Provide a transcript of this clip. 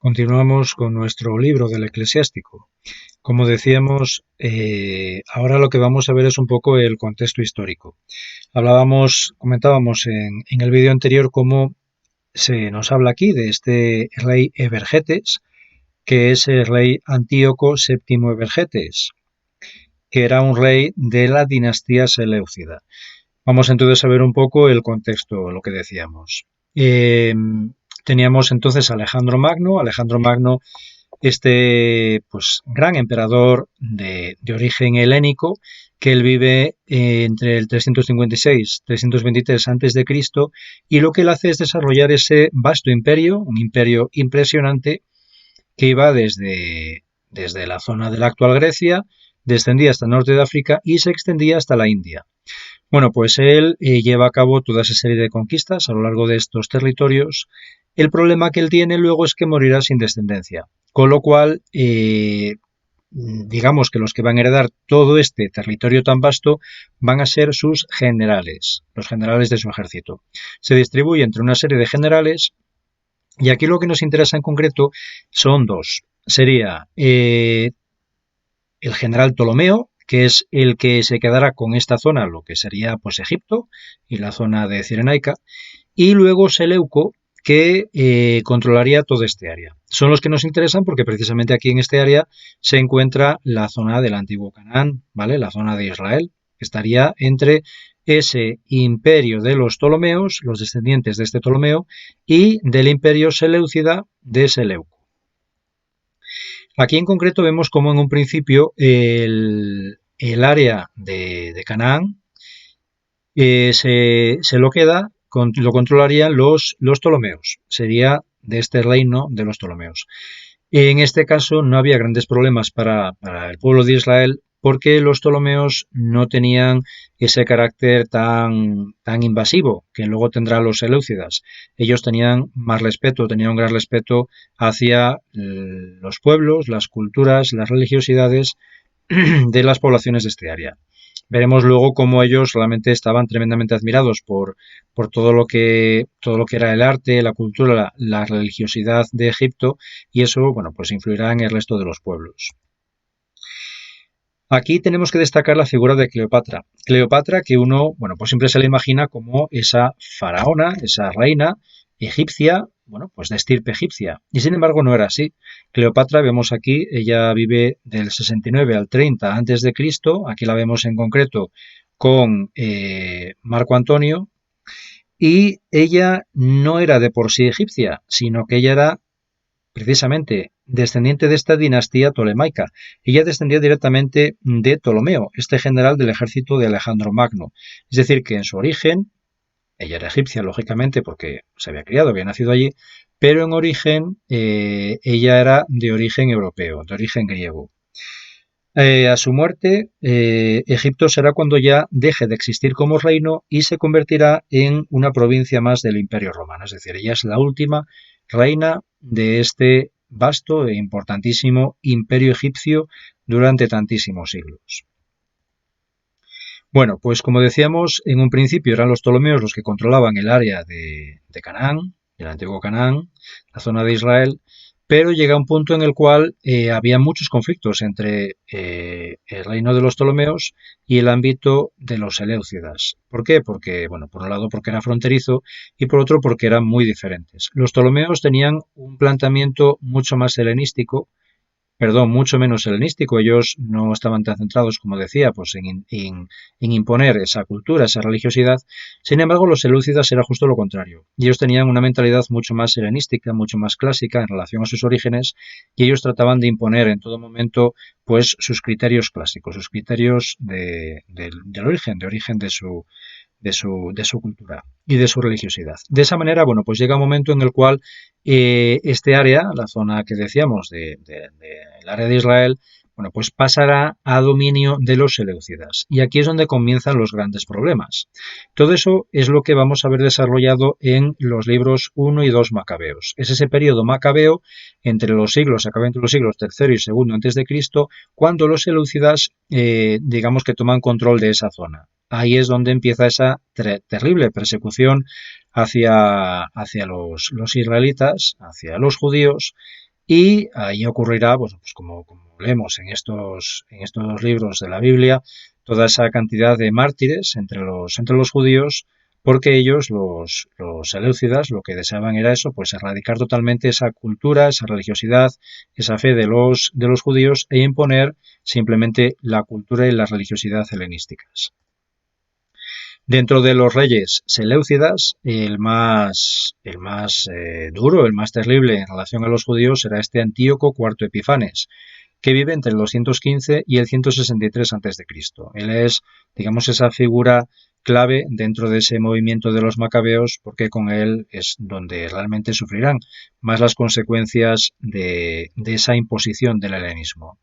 Continuamos con nuestro libro del Eclesiástico. Como decíamos, ahora lo que vamos a ver es un poco el contexto histórico. Comentábamos en el vídeo anterior cómo se nos habla aquí de este rey Evergetes, que es el rey Antíoco VII Evergetes, que era un rey de la dinastía seleucida. Vamos entonces a ver un poco el contexto, lo que decíamos. Teníamos entonces a Alejandro Magno, este pues gran emperador de origen helénico, que él vive entre el 356 y 323 antes de Cristo, y lo que él hace es desarrollar ese vasto imperio, un imperio impresionante que iba desde la zona de la actual Grecia, descendía hasta el norte de África y se extendía hasta la India. Bueno, pues él lleva a cabo toda esa serie de conquistas a lo largo de estos territorios. El problema que él tiene luego es que morirá sin descendencia, con lo cual, digamos que los que van a heredar todo este territorio tan vasto van a ser sus generales, los generales de su ejército. Se distribuye entre una serie de generales y aquí lo que nos interesa en concreto son dos. Sería el general Ptolomeo, que es el que se quedará con esta zona, lo que sería pues Egipto y la zona de Cirenaica, y luego Seleuco, que controlaría todo este área. Son los que nos interesan porque precisamente aquí en este área se encuentra la zona del antiguo Canaán, ¿vale? La zona de Israel, que estaría entre ese imperio de los Ptolomeos, los descendientes de este Ptolomeo, y del imperio seleucida de Seleuco. Aquí en concreto vemos como en un principio el área de Canaán se lo queda, lo controlarían los Ptolomeos, sería de este reino de los Ptolomeos. En este caso no había grandes problemas para el pueblo de Israel porque los Ptolomeos no tenían ese carácter tan invasivo que luego tendrán los seleucidas. Ellos tenían más respeto, tenían un gran respeto hacia los pueblos, las culturas, las religiosidades de las poblaciones de este área. Veremos luego cómo ellos realmente estaban tremendamente admirados por todo lo que era el arte, la cultura, la religiosidad de Egipto, y eso, bueno, pues influirá en el resto de los pueblos. Aquí tenemos que destacar la figura de Cleopatra. Cleopatra, que uno, bueno, pues siempre se le imagina como esa faraona, esa reina egipcia, bueno, pues de estirpe egipcia. Y sin embargo no era así. Cleopatra, vemos aquí, ella vive del 69 al 30 antes de Cristo. Aquí la vemos en concreto con Marco Antonio. Y ella no era de por sí egipcia, sino que ella era precisamente descendiente de esta dinastía tolemaica. Ella descendía directamente de Ptolomeo, este general del ejército de Alejandro Magno. Es decir, que en su origen, ella era egipcia, lógicamente, porque se había criado, había nacido allí, pero en origen ella era de origen europeo, de origen griego. A su muerte, Egipto será cuando ya deje de existir como reino y se convertirá en una provincia más del Imperio Romano. Es decir, ella es la última reina de este vasto e importantísimo imperio egipcio durante tantísimos siglos. Bueno, pues como decíamos, en un principio eran los Ptolomeos los que controlaban el área de Canaán, el antiguo Canaán, la zona de Israel, pero llega un punto en el cual había muchos conflictos entre el reino de los Ptolomeos y el ámbito de los seleucidas. ¿Por qué? Porque, bueno, por un lado porque era fronterizo y por otro porque eran muy diferentes. Los Ptolomeos tenían un planteamiento mucho más helenístico, mucho menos helenístico. Ellos no estaban tan centrados, como decía, pues en imponer esa cultura, esa religiosidad. Sin embargo, los seleucidas era justo lo contrario. Ellos tenían una mentalidad mucho más helenística, mucho más clásica en relación a sus orígenes, y ellos trataban de imponer en todo momento pues sus criterios clásicos, sus criterios del origen de su cultura y de su religiosidad. De esa manera, bueno, pues llega un momento en el cual este área, la zona que decíamos del área de Israel, bueno, pues pasará a dominio de los seleucidas. Y aquí es donde comienzan los grandes problemas. Todo eso es lo que vamos a ver desarrollado en los libros 1 y 2 macabeos. Es ese periodo macabeo entre los siglos, acaba entre los siglos III y II antes de Cristo, cuando los seleucidas, digamos que toman control de esa zona. Ahí es donde empieza esa terrible persecución hacia los israelitas, hacia los judíos, y ahí ocurrirá, pues como leemos en estos dos libros de la Biblia, toda esa cantidad de mártires entre los judíos, porque ellos, los seleucidas, lo que deseaban era eso, pues erradicar totalmente esa cultura, esa religiosidad, esa fe de los judíos e imponer simplemente la cultura y la religiosidad helenísticas. Dentro de los reyes seleucidas, el más duro, el más terrible en relación a los judíos será este Antíoco IV Epifanes, que vive entre el 215 y el 163 a.C. Él es, digamos, esa figura clave dentro de ese movimiento de los macabeos, porque con él es donde realmente sufrirán más las consecuencias de esa imposición del helenismo.